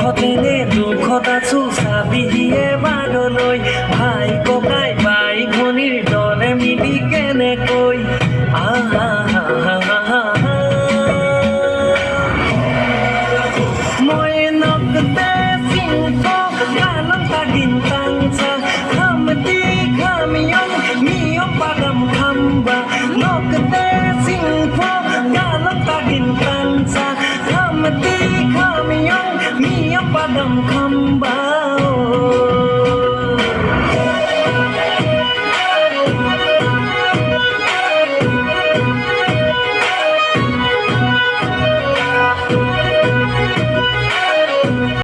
সুখতেনে দুখত আছো চাবিহিয়ে বাৰলৈ ভাই ককাই বাই ভনীৰ দৰে মিলি কেনেকৈ মই নকতে চিংকো কালং tagintang sa hamdi kamiyong miyong padam khamba nokte singko kalang tagintang sa hamdi kamiyong miyong padam khamba